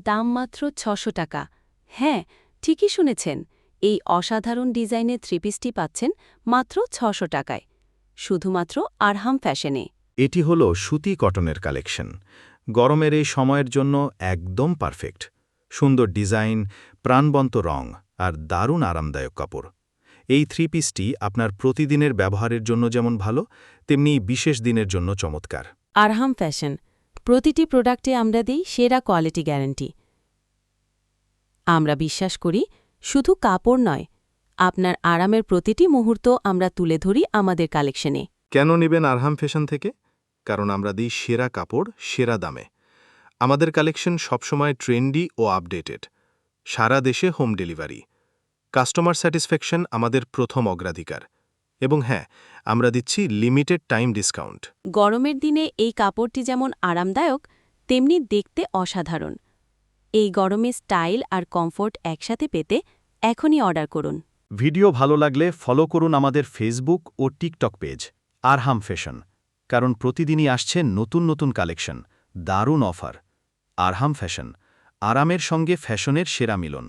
দাম মাত্র ৬০০ টাকা। হ্যাঁ, ঠিকই শুনেছেন। এই অসাধারণ ডিজাইনের থ্রিপিসটি পাচ্ছেন মাত্র ৬০০ টাকায়, শুধুমাত্র আরহাম ফ্যাশনে। এটি হলো সুতি কটনের কালেকশন। গরমের এই সময়ের জন্য একদম পারফেক্ট। সুন্দর ডিজাইন, প্রাণবন্ত রং আর দারুণ আরামদায়ক কাপড়। এই থ্রি পিসটি আপনার প্রতিদিনের ব্যবহারের জন্য যেমন ভালো, তেমনি বিশেষ দিনের জন্য চমৎকার। আরহাম ফ্যাশন, প্রতিটি প্রোডাক্টে আমরা দিই সেরা কোয়ালিটি গ্যারান্টি। আমরা বিশ্বাস করি, শুধু কাপড় নয়, আপনার আরামের প্রতিটি মুহূর্ত আমরা তুলে ধরি আমাদের কালেকশনে। কেন নেবেন আরহাম ফ্যাশন থেকে? কারণ আমরা দিই সেরা কাপড় সেরা দামে। আমাদের কালেকশন সবসময় ট্রেন্ডি ও আপডেটেড। সারা দেশে হোম ডেলিভারি। কাস্টমার স্যাটিসফ্যাকশন আমাদের প্রথম অগ্রাধিকার। এবং হ্যাঁ, আমরা দিচ্ছি লিমিটেড টাইম ডিসকাউন্ট। গরমের দিনে এই কাপড়টি যেমন আরামদায়ক, তেমনি দেখতে অসাধারণ। এই গরমে স্টাইল আর কমফোর্ট একসাথে পেতে এখনই অর্ডার করুন। ভিডিও ভালো লাগলে ফলো করুন আমাদের ফেসবুক ও টিকটক পেজ আরহাম ফ্যাশন, কারণ প্রতিদিনই আসছে নতুন নতুন কালেকশন, দারুণ অফার। আরহাম ফ্যাশন, আরামের সঙ্গে ফ্যাশনের সেরা মিলন।